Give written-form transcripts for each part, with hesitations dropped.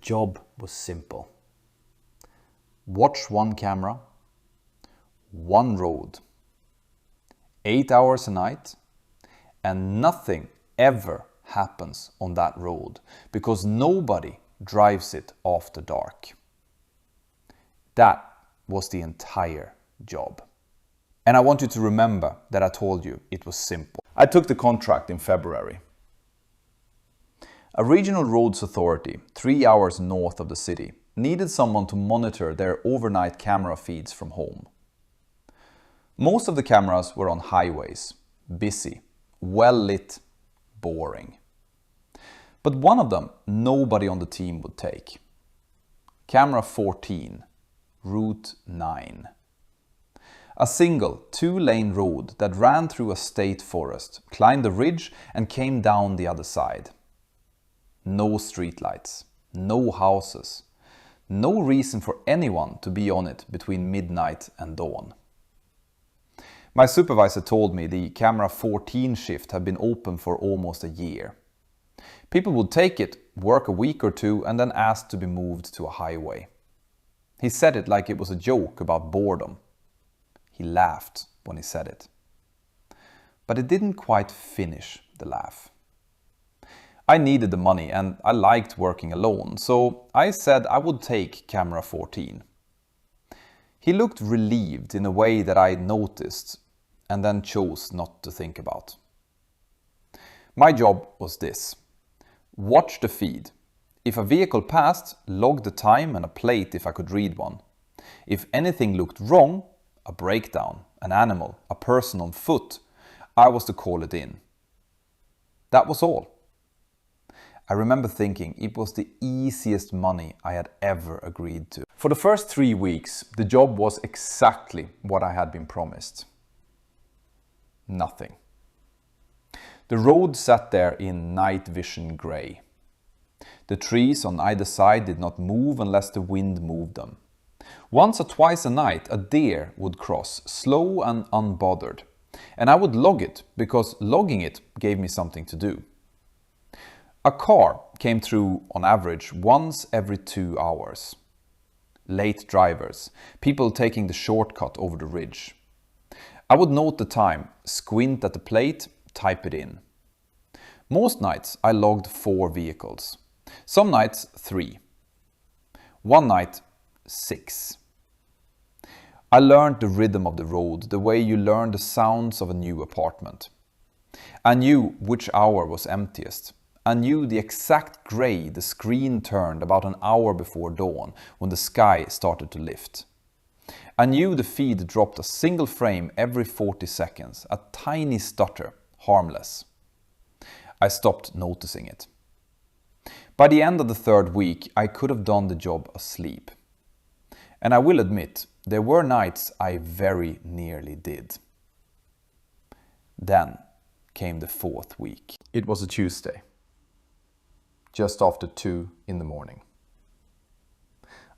job was simple. Watch one camera, one road, 8 hours a night, and nothing ever happens on that road because nobody drives it after dark. That was the entire job. And I want you to remember that I told you it was simple. I took the contract in February. A regional roads authority 3 hours north of the city needed someone to monitor their overnight camera feeds from home. Most of the cameras were on highways, busy, well lit, boring. But one of them nobody on the team would take. Camera 14, Route 9. A single 2-lane road that ran through a state forest, climbed a ridge and came down the other side. No streetlights, no houses, no reason for anyone to be on it between midnight and dawn. My supervisor told me the camera 14 shift had been open for almost a year. People would take it, work a week or two and then ask to be moved to a highway. He said it like it was a joke about boredom. He laughed when he said it. But it didn't quite finish the laugh. I needed the money and I liked working alone, so I said I would take camera 14. He looked relieved in a way that I noticed and then chose not to think about. My job was this: watch the feed. If a vehicle passed, log the time and a plate if I could read one. If anything looked wrong, a breakdown, an animal, a person on foot, I was to call it in. That was all. I remember thinking it was the easiest money I had ever agreed to. For the first 3 weeks, the job was exactly what I had been promised. Nothing. The road sat there in night vision grey. The trees on either side did not move unless the wind moved them. Once or twice a night, a deer would cross, slow and unbothered. And I would log it, because logging it gave me something to do. A car came through on average once every 2 hours. Late drivers, people taking the shortcut over the ridge. I would note the time, squint at the plate, type it in. Most nights I logged 4 vehicles. Some nights 3. One night 6. I learned the rhythm of the road, the way you learn the sounds of a new apartment. I knew which hour was emptiest. I knew the exact grey the screen turned about an hour before dawn when the sky started to lift. I knew the feed dropped a single frame every 40 seconds, a tiny stutter, harmless. I stopped noticing it. By the end of the 3rd week, I could have done the job asleep. And I will admit, there were nights I very nearly did. Then came the 4th week. It was a Tuesday, just after 2 in the morning.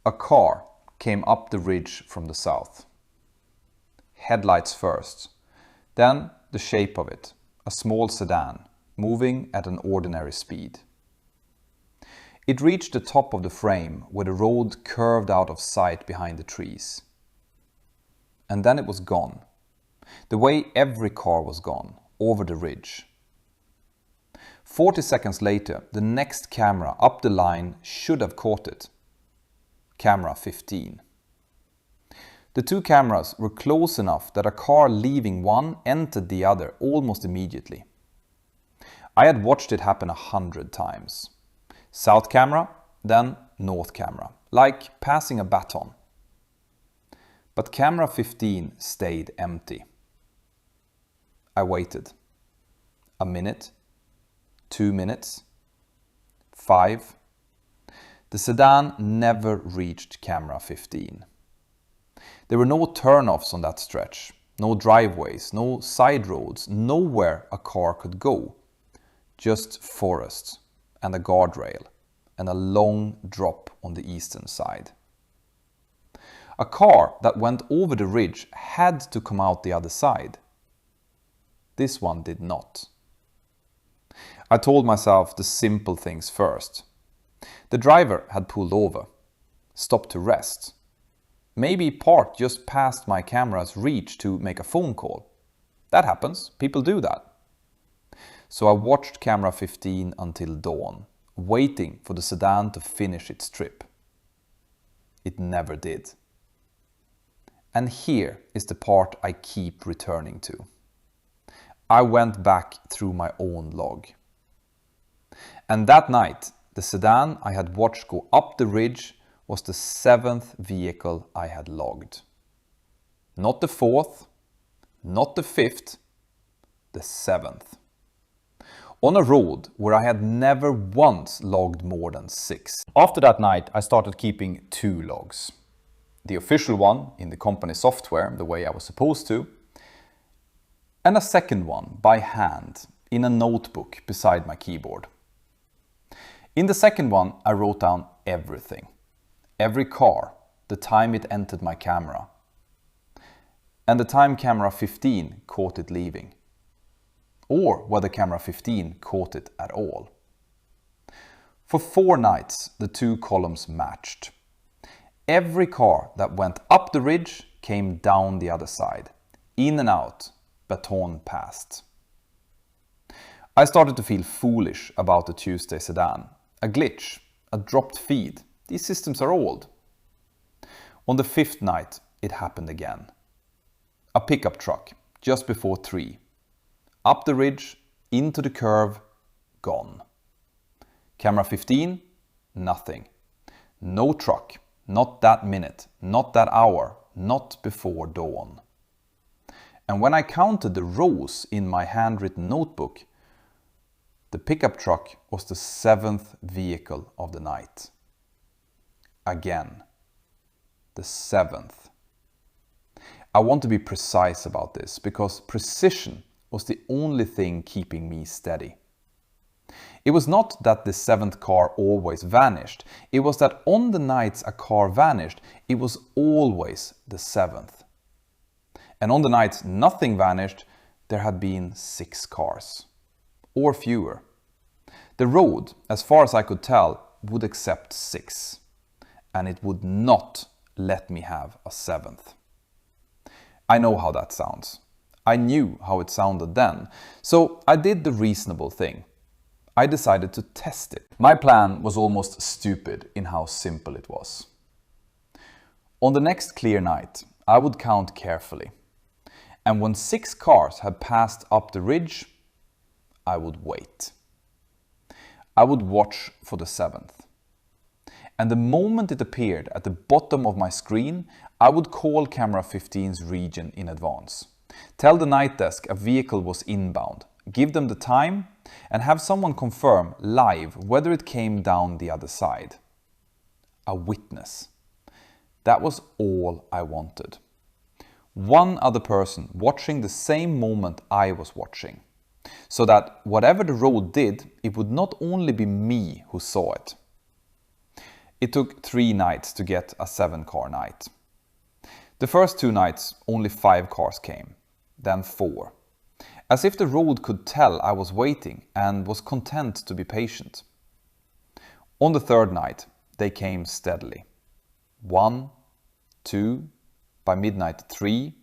A car came up the ridge from the south. Headlights first, then the shape of it, a small sedan, moving at an ordinary speed. It reached the top of the frame where the road curved out of sight behind the trees. And then it was gone, the way every car was gone, over the ridge. 40 seconds later, the next camera up the line should have caught it. Camera 15. The 2 cameras were close enough that a car leaving one entered the other almost immediately. I had watched it happen 100 times. South camera, then north camera, like passing a baton. But camera 15 stayed empty. I waited. A minute, 2 minutes, 5. The sedan never reached camera 15. There were no turn-offs on that stretch, no driveways, no side roads, nowhere a car could go. Just forest and a guardrail and a long drop on the eastern side. A car that went over the ridge had to come out the other side. This one did not. I told myself the simple things first. The driver had pulled over, stopped to rest. Maybe parked just past my camera's reach to make a phone call. That happens, people do that. So I watched camera 15 until dawn, waiting for the sedan to finish its trip. It never did. And here is the part I keep returning to. I went back through my own log. And that night, the sedan I had watched go up the ridge was the 7th vehicle I had logged. Not the 4th, not the 5th, the 7th. On a road where I had never once logged more than 6. After that night, I started keeping 2 logs. The official one in the company software, the way I was supposed to, and a second one by hand in a notebook beside my keyboard. In the second one, I wrote down everything. Every car, the time it entered my camera, and the time camera 15 caught it leaving, or whether camera 15 caught it at all. For 4 nights, the 2 columns matched. Every car that went up the ridge came down the other side, in and out, baton passed. I started to feel foolish about the Tuesday sedan. A glitch, a dropped feed. These systems are old. On the 5th night, it happened again. A pickup truck, just before 3. Up the ridge, into the curve, gone. Camera 15, nothing. No truck, not that minute, not that hour, not before dawn. And when I counted the rows in my handwritten notebook, the pickup truck was the 7th vehicle of the night. Again, the 7th. I want to be precise about this because precision was the only thing keeping me steady. It was not that the 7th car always vanished. It was that on the nights a car vanished, it was always the 7th. And on the nights nothing vanished, there had been 6 cars. Or fewer. The road, as far as I could tell, would accept 6. And it would not let me have a 7th. I know how that sounds. I knew how it sounded then. So I did the reasonable thing. I decided to test it. My plan was almost stupid in how simple it was. On the next clear night, I would count carefully. And when 6 cars had passed up the ridge, I would wait. I would watch for the 7th. And the moment it appeared at the bottom of my screen, I would call camera 15's region in advance. Tell the night desk a vehicle was inbound, give them the time, and have someone confirm live whether it came down the other side. A witness. That was all I wanted. One other person watching the same moment I was watching. So that whatever the road did, it would not only be me who saw it. It took 3 nights to get a 7-car night. The first 2 nights, only 5 cars came, then 4. As if the road could tell I was waiting and was content to be patient. On the 3rd night, they came steadily. 1, 2, by midnight 3,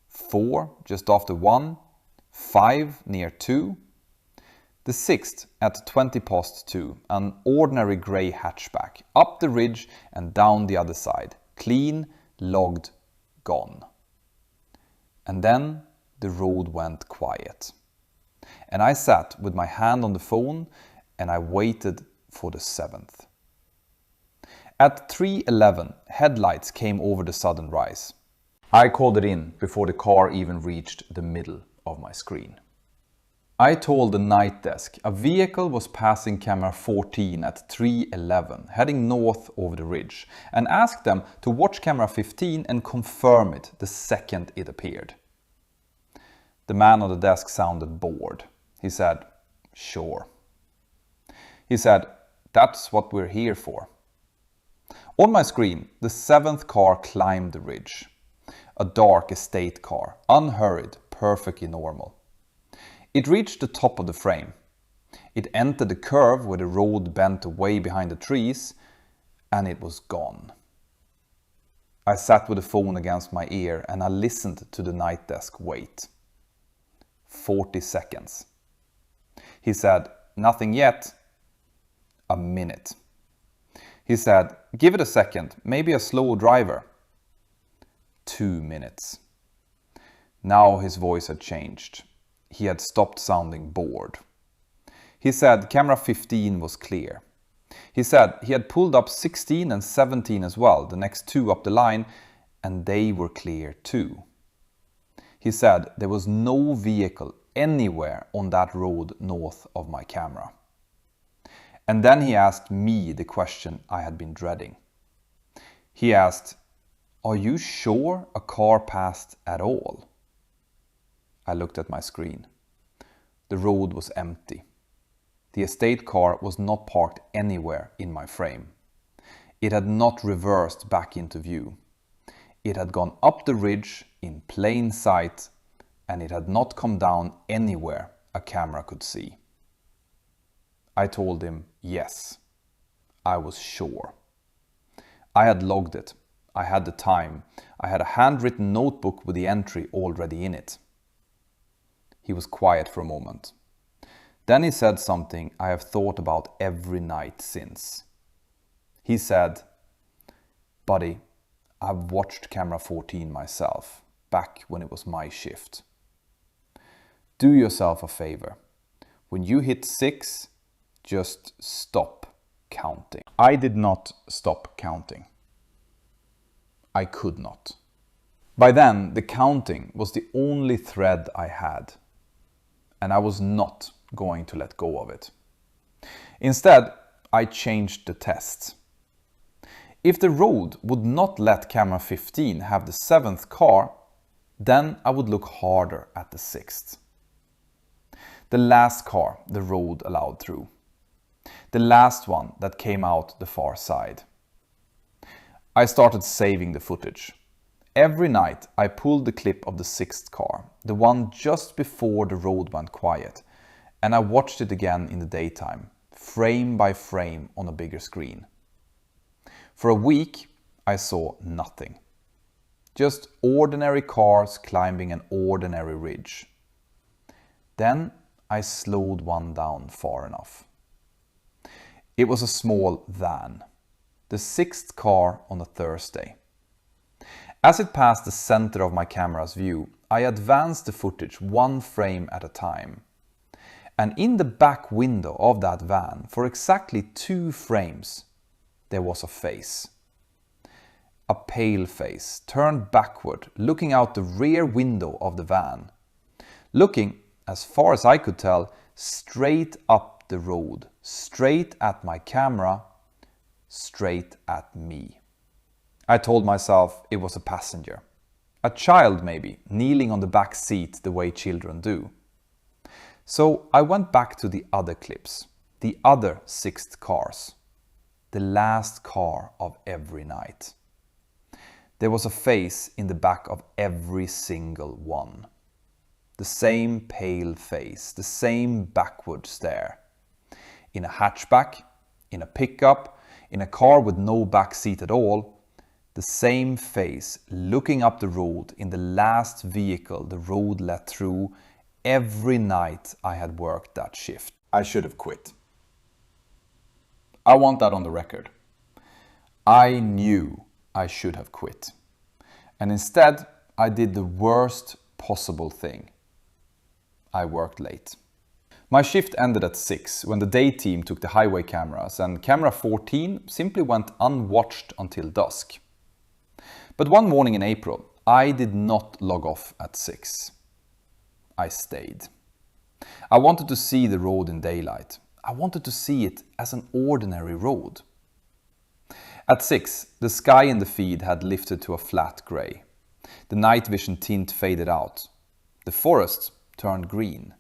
4 just after 1, 5 near 2. The 6th at 20 past 2, an ordinary grey hatchback, up the ridge and down the other side, clean, logged, gone. And then the road went quiet. And I sat with my hand on the phone and I waited for the 7th. At 3:11, headlights came over the southern rise. I called it in before the car even reached the middle of my screen. I told the night desk a vehicle was passing camera 14 at 3:11, heading north over the ridge, and asked them to watch camera 15 and confirm it the second it appeared. The man on the desk sounded bored. He said, "Sure." He said, "That's what we're here for." On my screen, the 7th car climbed the ridge. A dark estate car, unhurried, perfectly normal. It reached the top of the frame. It entered the curve where the road bent away behind the trees, and it was gone. I sat with the phone against my ear and I listened to the night desk wait. 40 seconds. He said, "Nothing yet." A minute. He said, "Give it a second, maybe a slow driver." 2 minutes. Now his voice had changed. He had stopped sounding bored. He said camera 15 was clear. He said he had pulled up 16 and 17 as well, the next two up the line, and they were clear too. He said there was no vehicle anywhere on that road north of my camera. And then he asked me the question I had been dreading. He asked, "Are you sure a car passed at all?" I looked at my screen. The road was empty. The estate car was not parked anywhere in my frame. It had not reversed back into view. It had gone up the ridge in plain sight, and it had not come down anywhere a camera could see. I told him yes, I was sure. I had logged it. I had the time. I had a handwritten notebook with the entry already in it. He was quiet for a moment. Then he said something I have thought about every night since. He said, "Buddy, I've watched camera 14 myself, back when it was my shift. Do yourself a favor. When you hit 6, just stop counting." I did not stop counting. I could not. By then, the counting was the only thread I had, and I was not going to let go of it. Instead, I changed the test. If the road would not let camera 15 have the 7th car, then I would look harder at the 6th. The last car the road allowed through. The last one that came out the far side. I started saving the footage. Every night I pulled the clip of the 6th car, the one just before the road went quiet, and I watched it again in the daytime, frame by frame on a bigger screen. For a week I saw nothing. Just ordinary cars climbing an ordinary ridge. Then I slowed one down far enough. It was a small van, the 6th car on a Thursday. As it passed the center of my camera's view, I advanced the footage one frame at a time. And in the back window of that van, for exactly 2 frames, there was a face. A pale face, turned backward, looking out the rear window of the van. Looking, as far as I could tell, straight up the road, straight at my camera, straight at me. I told myself it was a passenger. A child maybe, kneeling on the back seat the way children do. So I went back to the other clips, the other 6th cars, the last car of every night. There was a face in the back of every single one. The same pale face, the same backward stare. In a hatchback, in a pickup, in a car with no back seat at all, the same face looking up the road in the last vehicle the road let through every night I had worked that shift. I should have quit. I want that on the record. I knew I should have quit. And instead, I did the worst possible thing. I worked late. My shift ended at 6 when the day team took the highway cameras, and camera 14 simply went unwatched until dusk. But one morning in April, I did not log off at 6. I stayed. I wanted to see the road in daylight. I wanted to see it as an ordinary road. At 6, the sky in the feed had lifted to a flat grey. The night vision tint faded out. The forest turned green.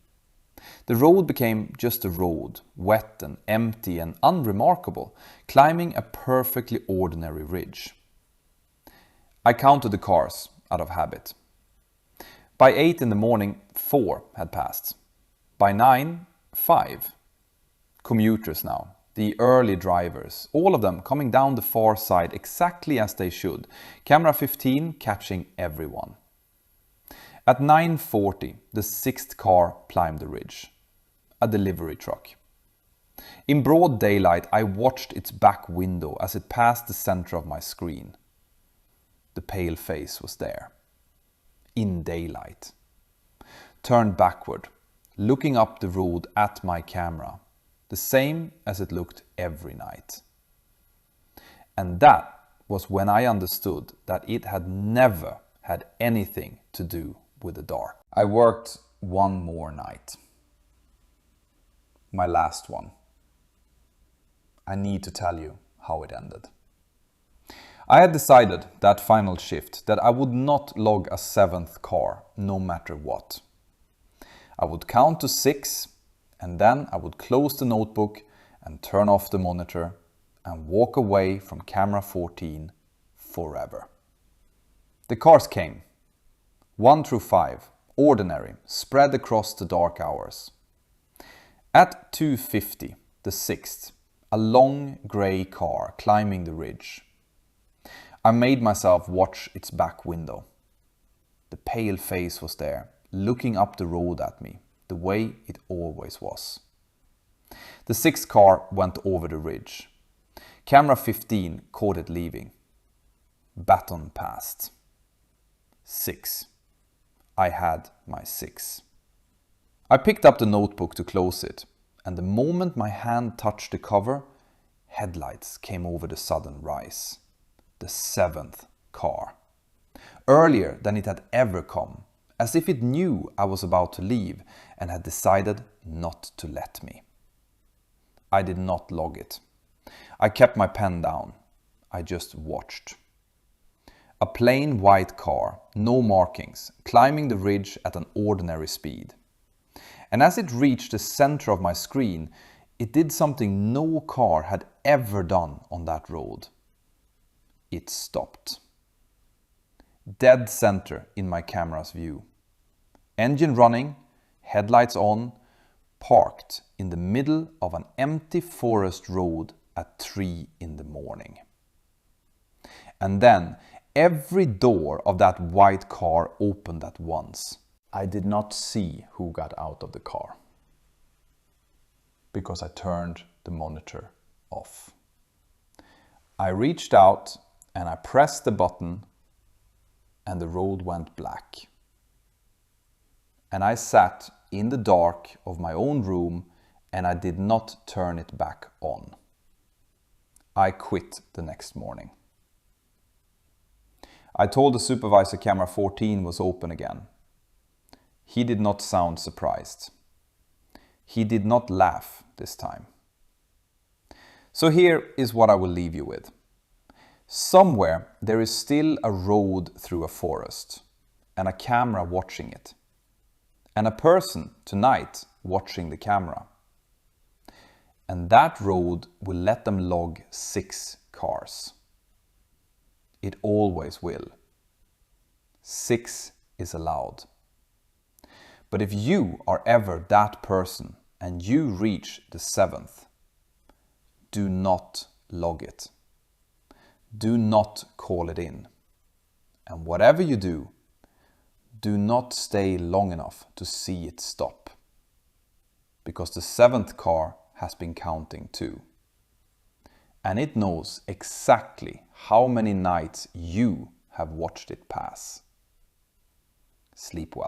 The road became just a road, wet and empty and unremarkable, climbing a perfectly ordinary ridge. I counted the cars out of habit. By 8 in the morning, 4 had passed. By 9, 5. commuters now, the early drivers, all of them coming down the far side exactly as they should. Camera 15 catching everyone. At 9:40, the sixth car climbed the ridge. A delivery truck. In broad daylight, I watched its back window as it passed the center of my screen. The pale face was there. In daylight. Turned backward, looking up the road at my camera, the same as it looked every night. And that was when I understood that it had never had anything to do with the dark. I worked one more night. My last one. I need to tell you how it ended. I had decided that final shift that I would not log a seventh car no matter what. I would count to 6 and then I would close the notebook and turn off the monitor and walk away from camera 14 forever. The cars came. 1 through 5, ordinary, spread across the dark hours. At 2:50, the sixth, a long grey car climbing the ridge. I made myself watch its back window. The pale face was there, looking up the road at me, the way it always was. The sixth car went over the ridge. Camera 15 caught it leaving. Baton passed. 6. I had my 6. I picked up the notebook to close it, and the moment my hand touched the cover, headlights came over the sudden rise. The seventh car. Earlier than it had ever come, as if it knew I was about to leave and had decided not to let me. I did not log it. I kept my pen down. I just watched. A plain white car, no markings, climbing the ridge at an ordinary speed. And as it reached the center of my screen, it did something no car had ever done on that road. It stopped. Dead center in my camera's view. Engine running, headlights on, parked in the middle of an empty forest road at 3 in the morning. And then every door of that white car opened at once. I did not see who got out of the car because I turned the monitor off. I reached out and I pressed the button and the road went black. And I sat in the dark of my own room and I did not turn it back on. I quit the next morning. I told the supervisor camera 14 was open again. He did not sound surprised. He did not laugh this time. So here is what I will leave you with. Somewhere there is still a road through a forest and a camera watching it. And a person tonight watching the camera. And that road will let them log 6 cars. It always will. 6 is allowed. But if you are ever that person and you reach the 7th, do not log it. Do not call it in. And whatever you do, do not stay long enough to see it stop. Because the 7th car has been counting too. And it knows exactly how many nights you have watched it pass. Sleep well.